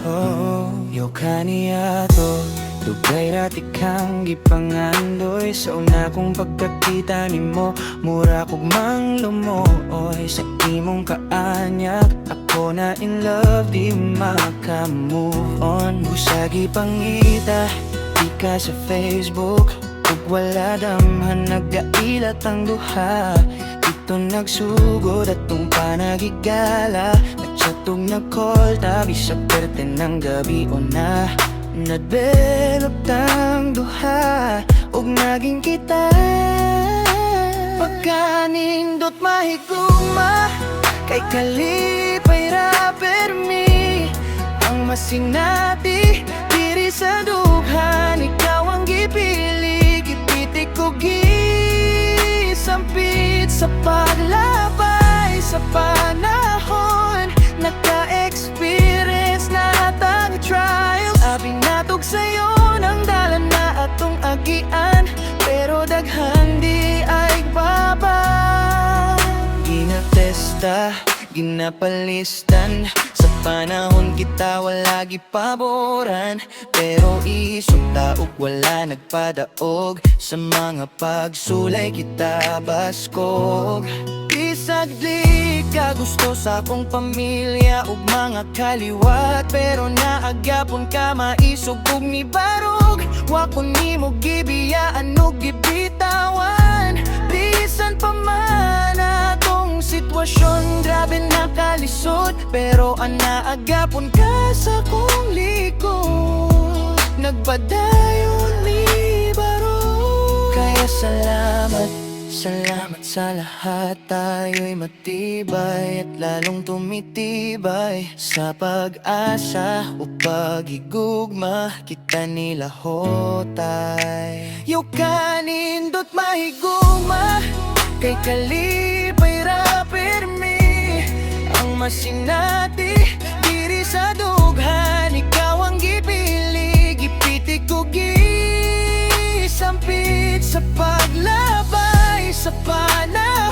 Oh, yo kaniya to dugay rati kang gipangandoy. Sa una kong pagkakita nimo, mura kog mang lumooy. Sa imong kaanyag, ako na in love, di maka-move on. Busagi pangita, di ka sa Facebook, ug wala damhan nagailat ang duha. Dito nagsugod atong panagigala, nagchatog nag-call tabi sa perte ng gabi o na. Nadbelot ang duha, ug naging kita. Pagkanindot mahigugma, kay kalipay ra permi. Ang masinati, diri sa dughan, ikaw ang gipili. Gipitik ko gisampit sa paglabay sa panahon. Naka-experience na atang trials. Abing natog sa'yo ng dalan na atong agian, pero daghan di ay baba. Ginatesta, ginapalistan, sa panahon kita wala gipaboran. Pero isugta ug wala nagpadaog, sa mga pagsulay kita baskog. Bisag di ka gusto sa akong pamilya ug mga kaliwat, pero naagyapon ka maisog ug mibarog. Wa ko nimo gibiyaan ug gibitawan, bisan pa man atong sitwasyon grabe nakalisod. Pero anaagapon ka sa kong likod, nagbadayon ni barog. Kaya salamat, salamat sa lahat. Tayo'y matibay at lalong tumitibay sa pag-asa o pag-igugma kita nila hotay. Yo kanindot mahigugma, kay kalipay ra permi. Ang masinati, diri sa dughan, ikaw ang gipili. Gipitik ko gisampit sa paglabay sa panahon.